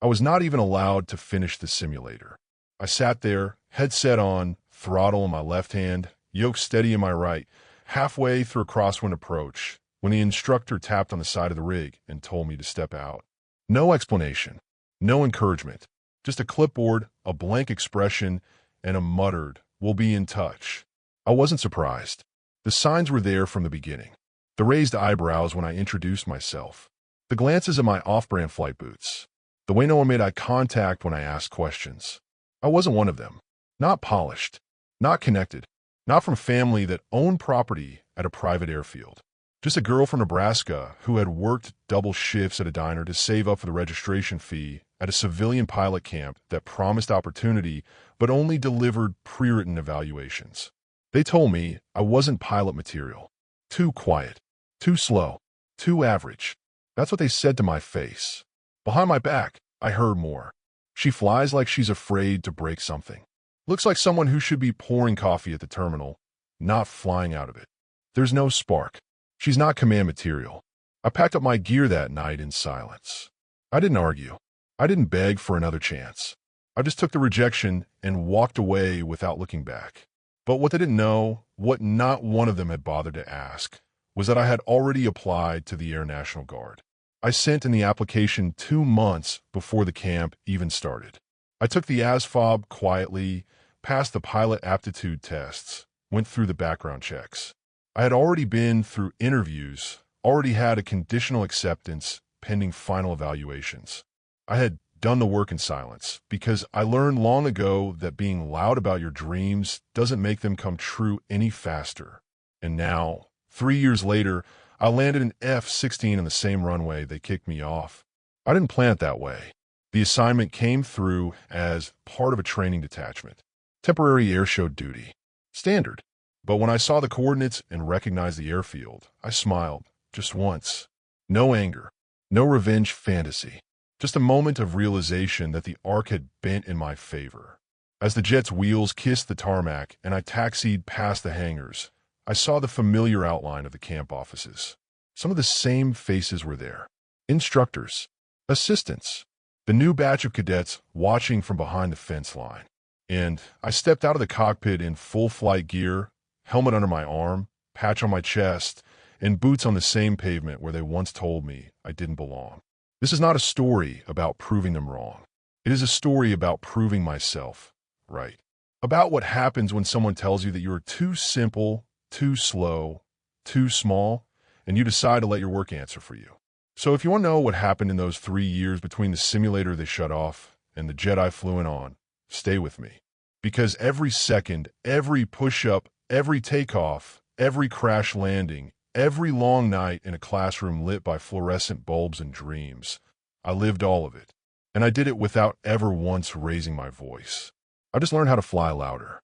I was not even allowed to finish the simulator. I sat there, headset on, throttle in my left hand, yoke steady in my right, halfway through a crosswind approach, when the instructor tapped on the side of the rig and told me to step out. No explanation, no encouragement, just a clipboard, a blank expression, and a muttered, "We'll be in touch." I wasn't surprised. The signs were there from the beginning. The raised eyebrows when I introduced myself. The glances at my off-brand flight boots. The way no one made eye contact when I asked questions. I wasn't one of them. Not polished. Not connected. Not from family that owned property at a private airfield. Just a girl from Nebraska who had worked double shifts at a diner to save up for the registration fee at a civilian pilot camp that promised opportunity but only delivered pre-written evaluations. They told me I wasn't pilot material. Too quiet. Too slow. Too average. That's what they said to my face. Behind my back, I heard more. She flies like she's afraid to break something. Looks like someone who should be pouring coffee at the terminal, not flying out of it. There's no spark. She's not command material. I packed up my gear that night in silence. I didn't argue. I didn't beg for another chance. I just took the rejection and walked away without looking back. But what they didn't know, what not one of them had bothered to ask, was that I had already applied to the Air National Guard. I sent in the application 2 months before the camp even started. I took the ASFOB quietly, passed the pilot aptitude tests, went through the background checks. I had already been through interviews, already had a conditional acceptance pending final evaluations. I had done the work in silence because I learned long ago that being loud about your dreams doesn't make them come true any faster. And now, 3 years later, I landed an F-16 on the same runway they kicked me off. I didn't plan it that way. The assignment came through as part of a training detachment. Temporary airshow duty. Standard. But when I saw the coordinates and recognized the airfield, I smiled, just once. No anger. No revenge fantasy. Just a moment of realization that the arc had bent in my favor. As the jet's wheels kissed the tarmac and I taxied past the hangars, I saw the familiar outline of the camp offices. Some of the same faces were there. Instructors. Assistants. The new batch of cadets watching from behind the fence line. And I stepped out of the cockpit in full flight gear, helmet under my arm, patch on my chest, and boots on the same pavement where they once told me I didn't belong. This is not a story about proving them wrong. It is a story about proving myself right. About what happens when someone tells you that you are too simple, too slow, too small, and you decide to let your work answer for you. So if you want to know what happened in those 3 years between the simulator they shut off and the jet I flew in on, stay with me. Because every second, every push-up, every takeoff, every crash landing, every long night in a classroom lit by fluorescent bulbs and dreams, I lived all of it. And I did it without ever once raising my voice. I just learned how to fly louder.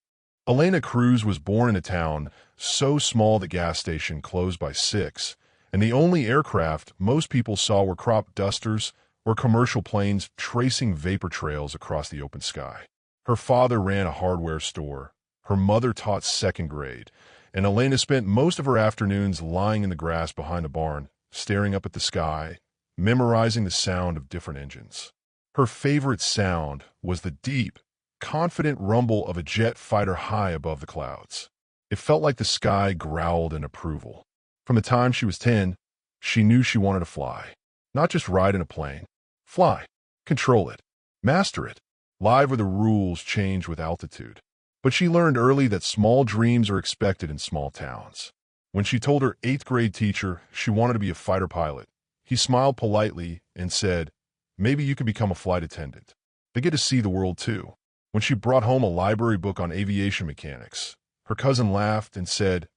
Elena Cruz was born in a town so small the gas station closed by 6, and the only aircraft most people saw were crop dusters or commercial planes tracing vapor trails across the open sky. Her father ran a hardware store. Her mother taught 2nd grade, and Elena spent most of her afternoons lying in the grass behind the barn, staring up at the sky, memorizing the sound of different engines. Her favorite sound was the deep, confident rumble of a jet fighter high above the clouds. It felt like the sky growled in approval. From the time she was 10, she knew she wanted to fly. Not just ride in a plane. Fly. Control it. Master it. Live where the rules change with altitude. But she learned early that small dreams are expected in small towns. When she told her 8th grade teacher she wanted to be a fighter pilot, he smiled politely and said, "Maybe you could become a flight attendant. They get to see the world too." When she brought home a library book on aviation mechanics, her cousin laughed and said,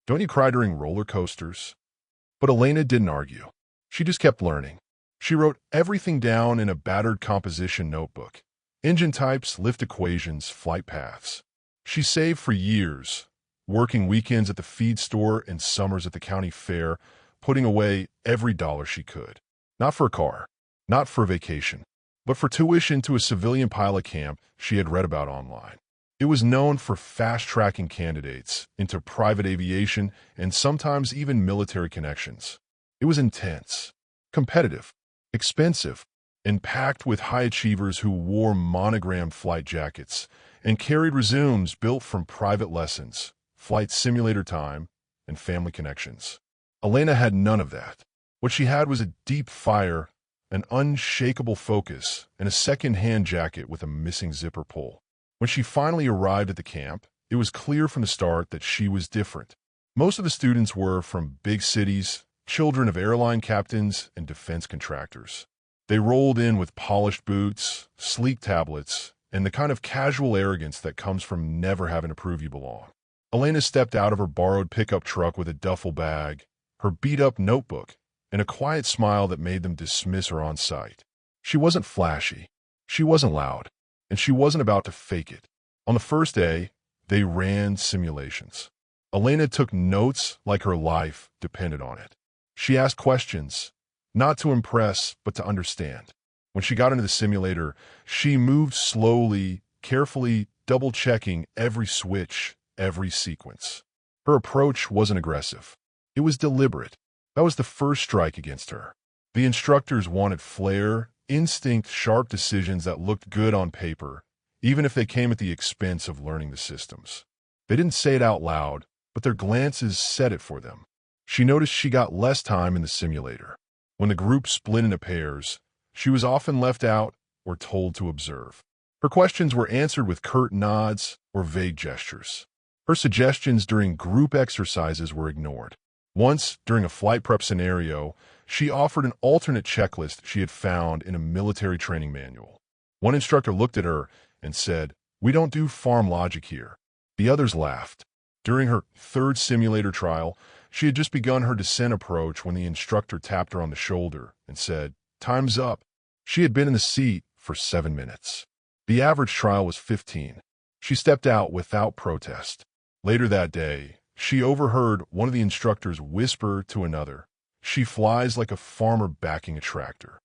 Don't you cry during roller coasters?" But Elena didn't argue. She just kept learning. She wrote everything down in a battered composition notebook. Engine types, lift equations, flight paths. She saved for years, working weekends at the feed store and summers at the county fair, putting away every dollar she could. Not for a car, not for a vacation, but for tuition to a civilian pilot camp she had read about online. It was known for fast-tracking candidates into private aviation and sometimes even military connections. It was intense, competitive, expensive, and packed with high achievers who wore monogrammed flight jackets and carried resumes built from private lessons, flight simulator time, and family connections. Elena had none of that. What she had was a deep fire, an unshakable focus, and a second-hand jacket with a missing zipper pull. When she finally arrived at the camp, it was clear from the start that she was different. Most of the students were from big cities, children of airline captains and defense contractors. They rolled in with polished boots, sleek tablets, and the kind of casual arrogance that comes from never having to prove you belong. Elena stepped out of her borrowed pickup truck with a duffel bag, her beat-up notebook, and a quiet smile that made them dismiss her on sight. She wasn't flashy, she wasn't loud, and she wasn't about to fake it. On the first day, they ran simulations. Elena took notes like her life depended on it. She asked questions, not to impress, but to understand. When she got into the simulator, she moved slowly, carefully, double-checking every switch, every sequence. Her approach wasn't aggressive. It was deliberate. That was the first strike against her. The instructors wanted flair, instinct, sharp decisions that looked good on paper, even if they came at the expense of learning the systems. They didn't say it out loud, but their glances said it for them. She noticed she got less time in the simulator. When the group split into pairs, she was often left out or told to observe. Her questions were answered with curt nods or vague gestures. Her suggestions during group exercises were ignored. Once, during a flight prep scenario, she offered an alternate checklist she had found in a military training manual. One instructor looked at her and said, "We don't do farm logic here." The others laughed. During her third simulator trial, she had just begun her descent approach when the instructor tapped her on the shoulder and said, "Time's up." She had been in the seat for 7 minutes. The average trial was 15. She stepped out without protest. Later that day, she overheard one of the instructors whisper to another, "She flies like a farmer backing a tractor."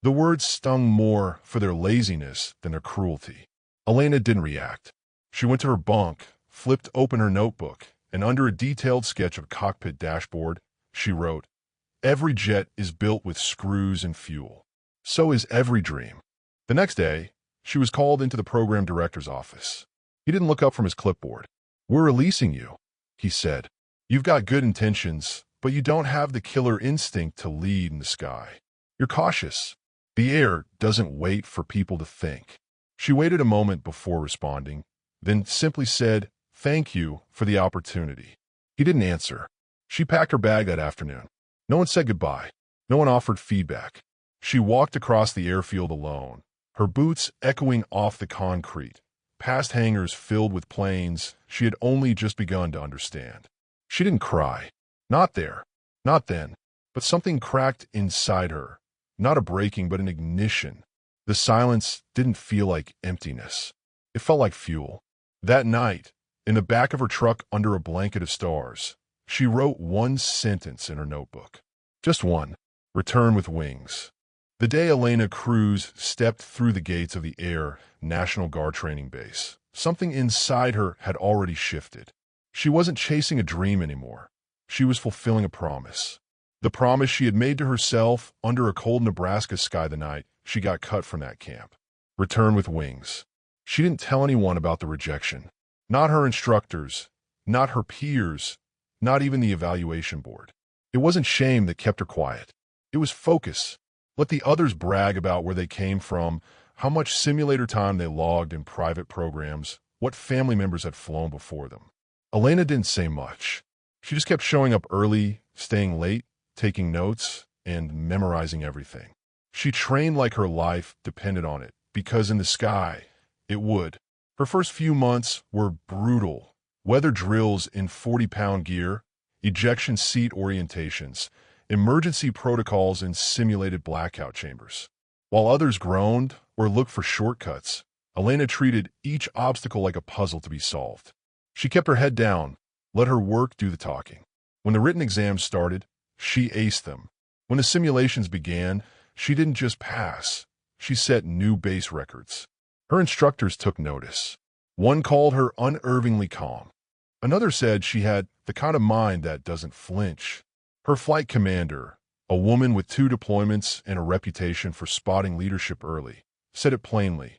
The words stung more for their laziness than their cruelty. Elena didn't react. She went to her bunk, flipped open her notebook, and under a detailed sketch of a cockpit dashboard, she wrote, "Every jet is built with screws and fuel. So is every dream." The next day, she was called into the program director's office. He didn't look up from his clipboard. "We're releasing you," he said. "You've got good intentions, but you don't have the killer instinct to lead in the sky. You're cautious. The air doesn't wait for people to think." She waited a moment before responding, then simply said, "Thank you for the opportunity." He didn't answer. She packed her bag that afternoon. No one said goodbye. No one offered feedback. She walked across the airfield alone, her boots echoing off the concrete, past hangars filled with planes she had only just begun to understand. She didn't cry. Not there. Not then. But something cracked inside her. Not a breaking, but an ignition. The silence didn't feel like emptiness. It felt like fuel. That night, in the back of her truck under a blanket of stars, she wrote one sentence in her notebook. Just one. Return with wings. The day Elena Cruz stepped through the gates of the Air National Guard training base, something inside her had already shifted. She wasn't chasing a dream anymore. She was fulfilling a promise. The promise she had made to herself under a cold Nebraska sky the night she got cut from that camp. Return with wings. She didn't tell anyone about the rejection. Not her instructors, not her peers, not even the evaluation board. It wasn't shame that kept her quiet. It was focus. Let the others brag about where they came from, how much simulator time they logged in private programs, what family members had flown before them. Elena didn't say much. She just kept showing up early, staying late, taking notes, and memorizing everything. She trained like her life depended on it, because in the sky, it would. Her first few months were brutal. Weather drills in 40-pound gear, ejection seat orientations, emergency protocols in simulated blackout chambers. While others groaned or looked for shortcuts, Elena treated each obstacle like a puzzle to be solved. She kept her head down, let her work do the talking. When the written exams started, she aced them. When the simulations began, she didn't just pass. She set new base records. Her instructors took notice. One called her unervingly calm. Another said she had the kind of mind that doesn't flinch. Her flight commander, A woman with 2 deployments and a reputation for spotting leadership early said it plainly.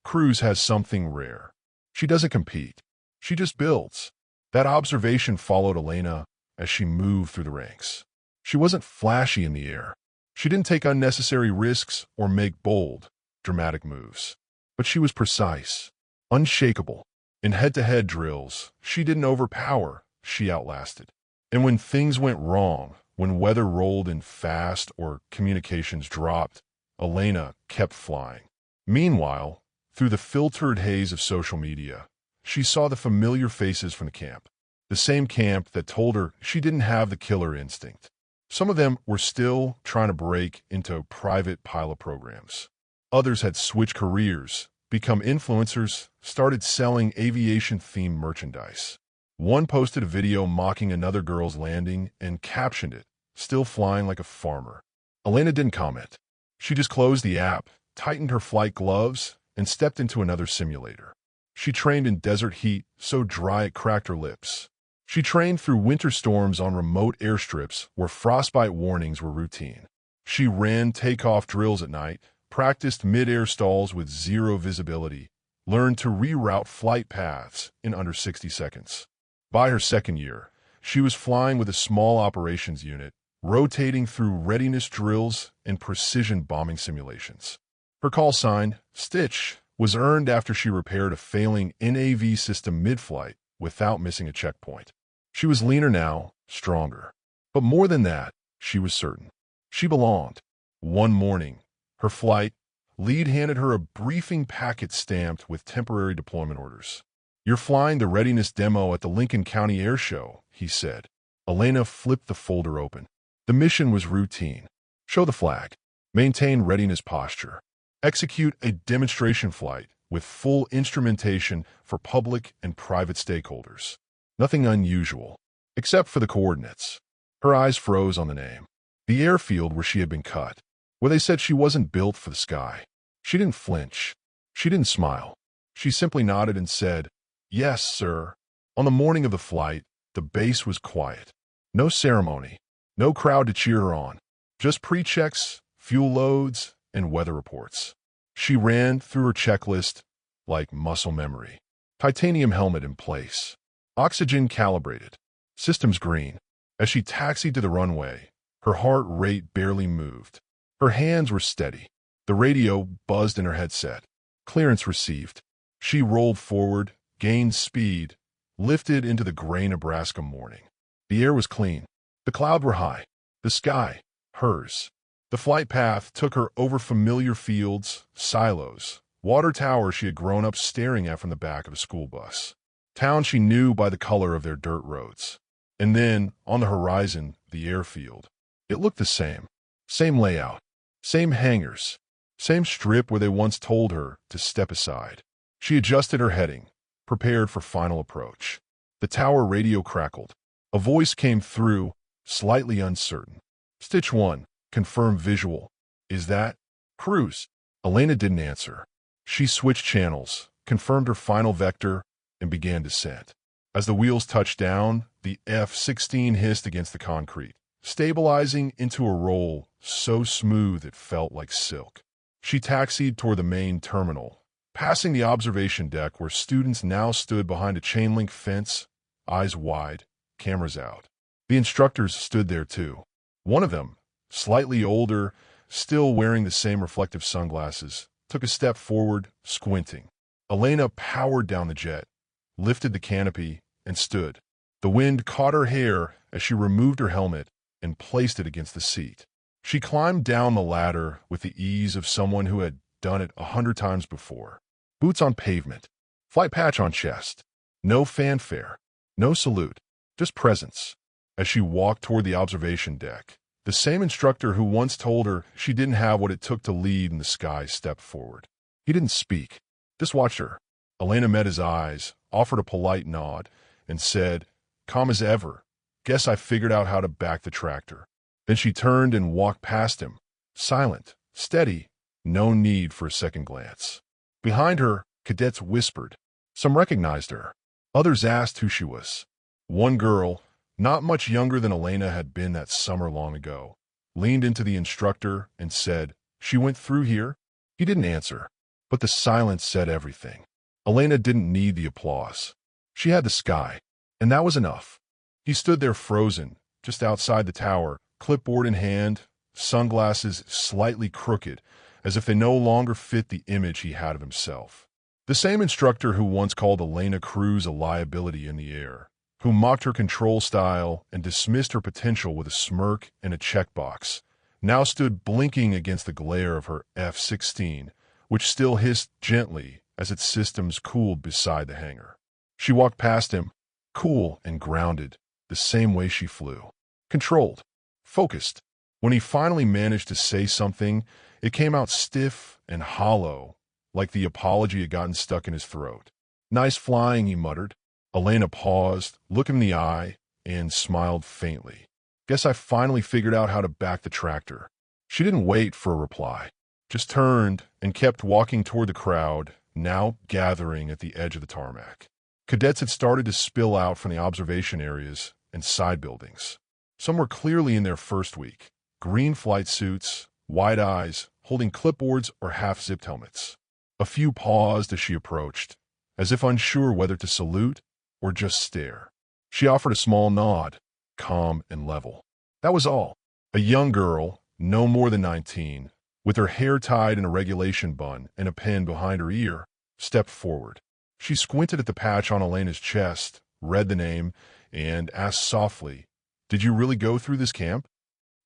Cruz has something rare. She doesn't compete. She just builds. That observation followed Elena as she moved through the ranks. She wasn't flashy in the air. She didn't take unnecessary risks or make bold, dramatic moves. But she was precise, unshakable. In head-to-head drills, she didn't overpower, she outlasted. And when things went wrong, when weather rolled in fast or communications dropped, Elena kept flying. Meanwhile, through the filtered haze of social media, she saw the familiar faces from the camp. The same camp that told her she didn't have the killer instinct. Some of them were still trying to break into private pilot programs. Others had switched careers, become influencers, started selling aviation-themed merchandise. One posted a video mocking another girl's landing and captioned it, "Still flying like a farmer." Elena didn't comment. She just closed the app, tightened her flight gloves, and stepped into another simulator. She trained in desert heat so dry it cracked her lips. She trained through winter storms on remote airstrips where frostbite warnings were routine. She ran takeoff drills at night, practiced mid-air stalls with zero visibility, learned to reroute flight paths in under 60 seconds. By her second year, she was flying with a small operations unit, rotating through readiness drills and precision bombing simulations. Her call sign, Stitch, was earned after she repaired a failing NAV system mid-flight without missing a checkpoint. She was leaner now, stronger. But more than that, she was certain. She belonged. One morning, her flight lead handed her a briefing packet stamped with temporary deployment orders. "You're flying the readiness demo at the Lincoln County Air Show," he said. Elena flipped the folder open. The mission was routine. Show the flag. Maintain readiness posture. Execute a demonstration flight with full instrumentation for public and private stakeholders. Nothing unusual, except for the coordinates. Her eyes froze on the name. The airfield where she had been cut, where they said she wasn't built for the sky. She didn't flinch. She didn't smile. She simply nodded and said, "Yes, sir." On the morning of the flight, the base was quiet. No ceremony, no crowd to cheer her on. Just pre-checks, fuel loads, and weather reports. She ran through her checklist like muscle memory. Titanium helmet in place. Oxygen calibrated. Systems green. As she taxied to the runway, her heart rate barely moved. Her hands were steady. The radio buzzed in her headset. Clearance received. She rolled forward, gained speed, lifted into the gray Nebraska morning. The air was clean. The clouds were high. The sky, hers. The flight path took her over familiar fields, silos, water towers she had grown up staring at from the back of a school bus. Towns she knew by the color of their dirt roads. And then, on the horizon, the airfield. It looked the same. Same layout. Same hangars. Same strip where they once told her to step aside. She adjusted her heading, prepared for final approach. The tower radio crackled. A voice came through, slightly uncertain. "Stitch 1, confirm visual. Is that Cruz?" Elena didn't answer. She switched channels, confirmed her final vector, and began descent. As the wheels touched down, the F-16 hissed against the concrete, stabilizing into a roll so smooth it felt like silk. She taxied toward the main terminal, passing the observation deck where students now stood behind a chain-link fence, eyes wide, cameras out. The instructors stood there too. One of them, slightly older, still wearing the same reflective sunglasses, took a step forward, squinting. Elena powered down the jet, lifted the canopy, and stood. The wind caught her hair as she removed her helmet and placed it against the seat. She climbed down the ladder with the ease of someone who had done it 100 times before. Boots on pavement, flight patch on chest. No fanfare, no salute, just presence. As she walked toward the observation deck, the same instructor who once told her she didn't have what it took to lead in the sky stepped forward. He didn't speak, just watched her. Elena met his eyes, offered a polite nod, and said, "Calm as ever. Guess I figured out how to back the tractor." Then she turned and walked past him, silent, steady, no need for a second glance. Behind her, cadets whispered. Some recognized her. Others asked who she was. One girl, not much younger than Elena had been that summer long ago, leaned into the instructor and said, "She went through here?" He didn't answer, but the silence said everything. Elena didn't need the applause. She had the sky, and that was enough. He stood there frozen, just outside the tower, clipboard in hand, sunglasses slightly crooked, as if they no longer fit the image he had of himself. The same instructor who once called Elena Cruz a liability in the air, who mocked her control style and dismissed her potential with a smirk and a checkbox, now stood blinking against the glare of her F-16, which still hissed gently as its systems cooled beside the hangar. She walked past him, cool and grounded, the same way she flew. Controlled, focused. When he finally managed to say something, it came out stiff and hollow, like the apology had gotten stuck in his throat. "Nice flying," he muttered. Elena paused, looked him in the eye, and smiled faintly. "Guess I finally figured out how to back the tractor." She didn't wait for a reply, just turned and kept walking toward the crowd, now gathering at the edge of the tarmac. Cadets had started to spill out from the observation areas and side buildings. Some were clearly in their first week. Green flight suits, wide eyes, holding clipboards or half-zipped helmets. A few paused as she approached, as if unsure whether to salute or just stare. She offered a small nod, calm and level. That was all. A young girl, no more than 19, with her hair tied in a regulation bun and a pen behind her ear, stepped forward. She squinted at the patch on Elena's chest, read the name, and asked softly, "Did you really go through this camp?"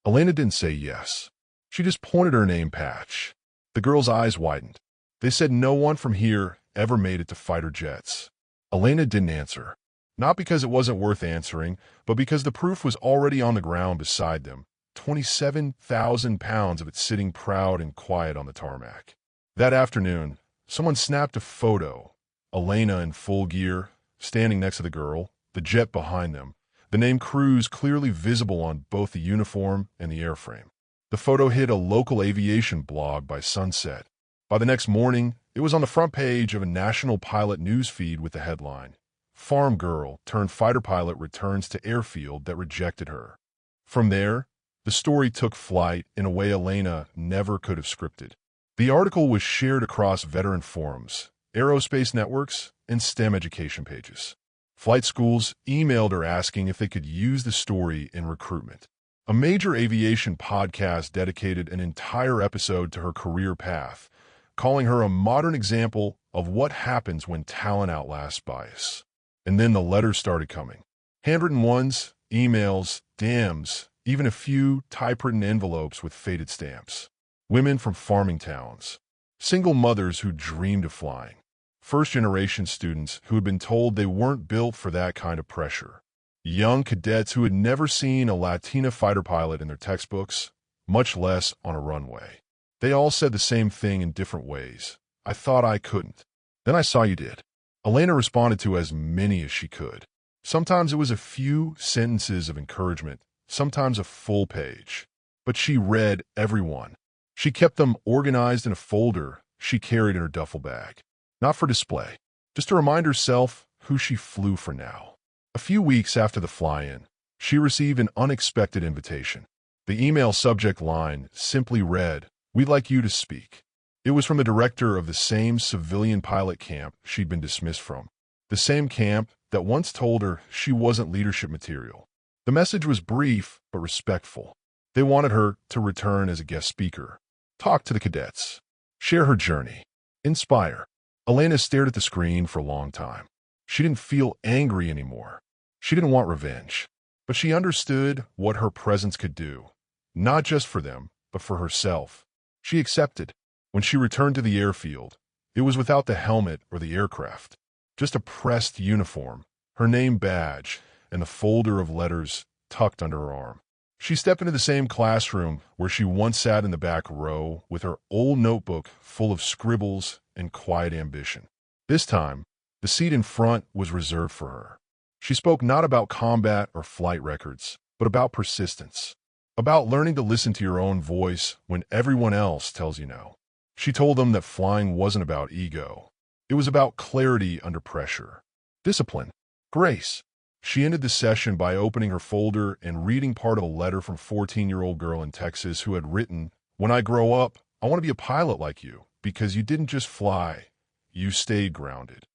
Elena didn't say yes. She just pointed her name patch. The girl's eyes widened. They said no one from here ever made it to fighter jets. Elena didn't answer. Not because it wasn't worth answering, but because the proof was already on the ground beside them, 27,000 pounds of it sitting proud and quiet on the tarmac. That afternoon, someone snapped a photo. Elena in full gear, standing next to the girl, the jet behind them, the name Cruz clearly visible on both the uniform and the airframe. The photo hit a local aviation blog by sunset. By the next morning, it was on the front page of a national pilot news feed with the headline, "Farm Girl Turned Fighter Pilot Returns to Airfield That Rejected Her." From there, the story took flight in a way Elena never could have scripted. The article was shared across veteran forums, aerospace networks, and STEM education pages. Flight schools emailed her asking if they could use the story in recruitment. A major aviation podcast dedicated an entire episode to her career path, calling her a modern example of what happens when talent outlasts bias. And then the letters started coming. Handwritten ones, emails, DMs, even a few typewritten envelopes with faded stamps. Women from farming towns. Single mothers who dreamed of flying. First-generation students who had been told they weren't built for that kind of pressure. Young cadets who had never seen a Latina fighter pilot in their textbooks, much less on a runway. They all said the same thing in different ways. "I thought I couldn't. Then I saw you did." Elena responded to as many as she could. Sometimes it was a few sentences of encouragement, sometimes a full page. But she read every one. She kept them organized in a folder she carried in her duffel bag. Not for display, just to remind herself who she flew for now. A few weeks after the fly-in, she received an unexpected invitation. The email subject line simply read, "We'd like you to speak." It was from the director of the same civilian pilot camp she'd been dismissed from. The same camp that once told her she wasn't leadership material. The message was brief but respectful. They wanted her to return as a guest speaker, talk to the cadets, share her journey, inspire. Elena stared at the screen for a long time. She didn't feel angry anymore. She didn't want revenge. But she understood what her presence could do, not just for them, but for herself. She accepted. When she returned to the airfield, it was without the helmet or the aircraft, just a pressed uniform, her name badge, and the folder of letters tucked under her arm. She stepped into the same classroom where she once sat in the back row with her old notebook full of scribbles and quiet ambition. This time, the seat in front was reserved for her. She spoke not about combat or flight records, but about persistence, about learning to listen to your own voice when everyone else tells you no. She told them that flying wasn't about ego. It was about clarity under pressure, discipline, grace. She ended the session by opening her folder and reading part of a letter from a 14-year-old girl in Texas who had written, "When I grow up, I want to be a pilot like you, because you didn't just fly, you stayed grounded."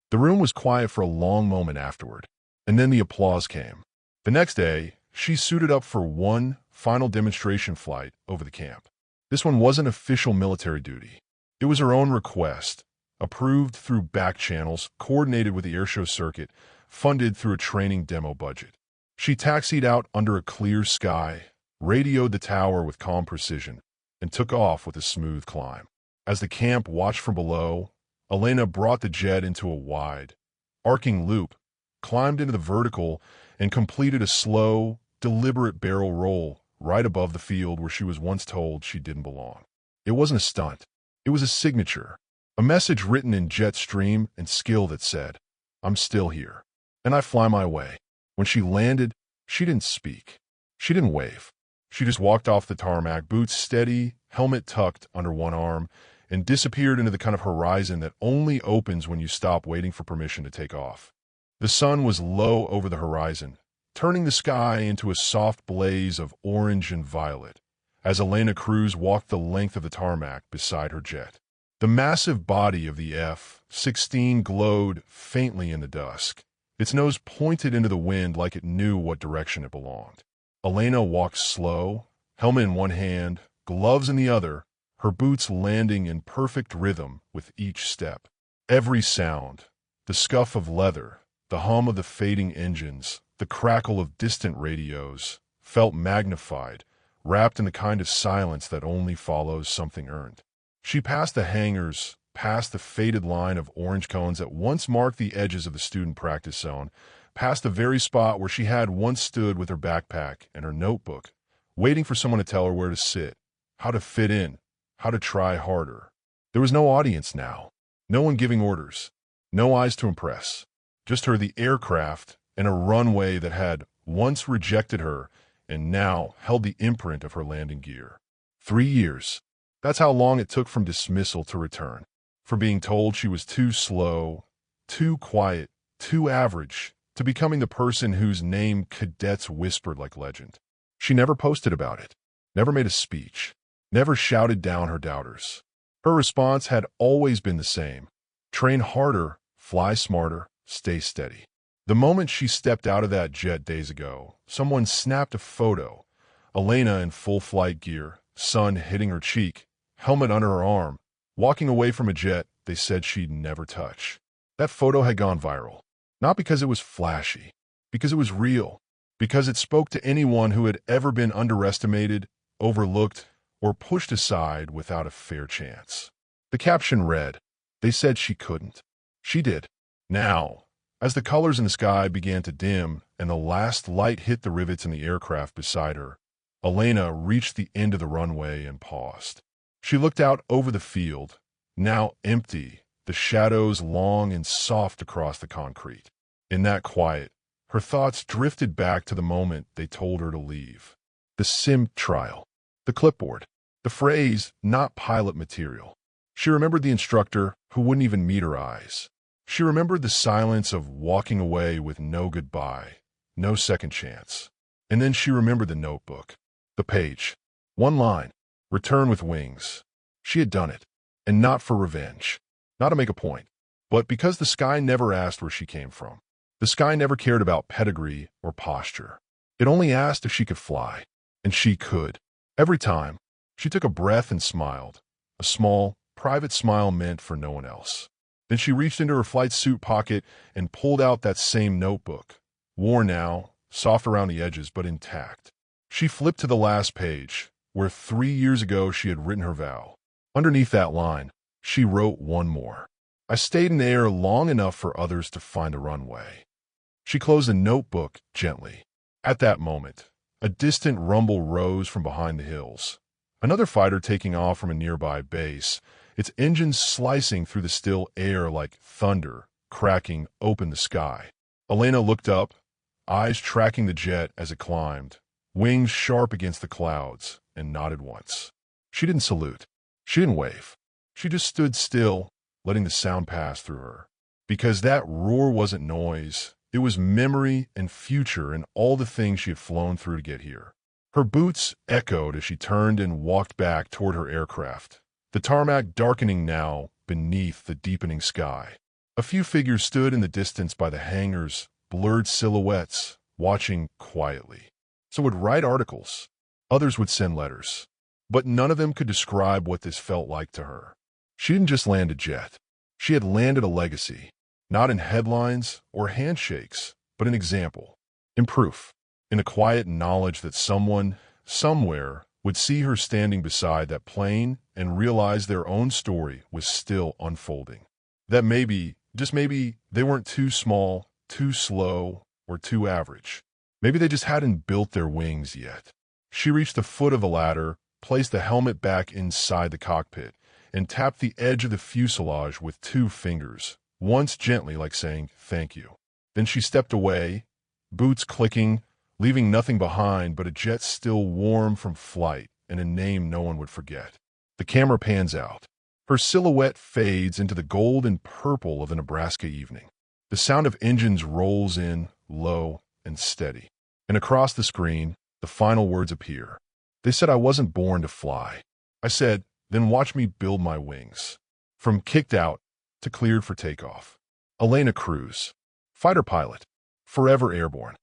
The room was quiet for a long moment afterward, and then the applause came. The next day, she suited up for one final demonstration flight over the camp. This one wasn't official military duty. It was her own request, approved through back channels, coordinated with the airshow circuit, funded through a training demo budget. She taxied out under a clear sky, radioed the tower with calm precision, and took off with a smooth climb. As the camp watched from below, Elena brought the jet into a wide, arcing loop, climbed into the vertical, and completed a slow, deliberate barrel roll right above the field where she was once told she didn't belong. It wasn't a stunt. It was a signature, a message written in jet stream and skill that said, "I'm still here, and I fly my way." When she landed, she didn't speak. She didn't wave. She just walked off the tarmac, boots steady, helmet tucked under one arm, and disappeared into the kind of horizon that only opens when you stop waiting for permission to take off. The sun was low over the horizon, turning the sky into a soft blaze of orange and violet, as Elena Cruz walked the length of the tarmac beside her jet. The massive body of the F-16 glowed faintly in the dusk, its nose pointed into the wind like it knew what direction it belonged. Elena walked slow, helmet in one hand, gloves in the other, her boots landing in perfect rhythm with each step. Every sound, the scuff of leather, the hum of the fading engines, the crackle of distant radios, felt magnified, wrapped in the kind of silence that only follows something earned. She passed the hangars, past the faded line of orange cones that once marked the edges of the student practice zone, past the very spot where she had once stood with her backpack and her notebook, waiting for someone to tell her where to sit, how to fit in, how to try harder. There was no audience now, no one giving orders, no eyes to impress, just her, the aircraft, and a runway that had once rejected her and now held the imprint of her landing gear. 3 years. That's how long it took from dismissal to return, from being told she was too slow, too quiet, too average, to becoming the person whose name cadets whispered like legend. She never posted about it, never made a speech, never shouted down her doubters. Her response had always been the same: train harder, fly smarter, stay steady. The moment she stepped out of that jet days ago, someone snapped a photo. Elena in full flight gear, sun hitting her cheek, helmet under her arm, walking away from a jet they said she'd never touch. That photo had gone viral, not because it was flashy, because it was real, because it spoke to anyone who had ever been underestimated, overlooked, or pushed aside without a fair chance. The caption read, "They said she couldn't. She did." Now, as the colors in the sky began to dim and the last light hit the rivets in the aircraft beside her, Elena reached the end of the runway and paused. She looked out over the field, now empty, the shadows long and soft across the concrete. In that quiet, her thoughts drifted back to the moment they told her to leave. The sim trial, the clipboard, the phrase, "not pilot material." She remembered the instructor who wouldn't even meet her eyes. She remembered the silence of walking away with no goodbye, no second chance. And then she remembered the notebook, the page, one line, "Return with wings." She had done it, and not for revenge, not to make a point, but because the sky never asked where she came from. The sky never cared about pedigree or posture. It only asked if she could fly, and she could. Every time, she took a breath and smiled, a small, private smile meant for no one else. Then she reached into her flight suit pocket and pulled out that same notebook, worn now, soft around the edges, but intact. She flipped to the last page, where 3 years ago she had written her vow. Underneath that line, she wrote one more. "I stayed in the air long enough for others to find a runway." She closed the notebook gently. At that moment, a distant rumble rose from behind the hills. Another fighter taking off from a nearby base, its engines slicing through the still air like thunder, cracking open the sky. Elena looked up, eyes tracking the jet as it climbed, wings sharp against the clouds, and nodded once. She didn't salute. She didn't wave. She just stood still, letting the sound pass through her. Because that roar wasn't noise, It was memory and future and all the things she had flown through to get here. Her boots echoed as she turned and walked back toward her aircraft, the tarmac darkening now beneath the deepening sky. A few figures stood in the distance by the hangars, blurred silhouettes, watching quietly. Some would write articles. Others would send letters. But none of them could describe what this felt like to her. She didn't just land a jet. She had landed a legacy, not in headlines or handshakes, but an example, in proof, in a quiet knowledge that someone, somewhere, would see her standing beside that plane and realize their own story was still unfolding. That maybe, just maybe, they weren't too small, too slow, or too average. Maybe they just hadn't built their wings yet. She reached the foot of the ladder, placed the helmet back inside the cockpit, and tapped the edge of the fuselage with 2 fingers, once gently like saying, "Thank you." Then she stepped away, boots clicking, leaving nothing behind but a jet still warm from flight and a name no one would forget. The camera pans out. Her silhouette fades into the gold and purple of the Nebraska evening. The sound of engines rolls in, low and steady. And across the screen, the final words appear. They said I wasn't born to fly. I said, then watch me build my wings. From kicked out to cleared for takeoff. Elena Cruz, fighter pilot, forever airborne.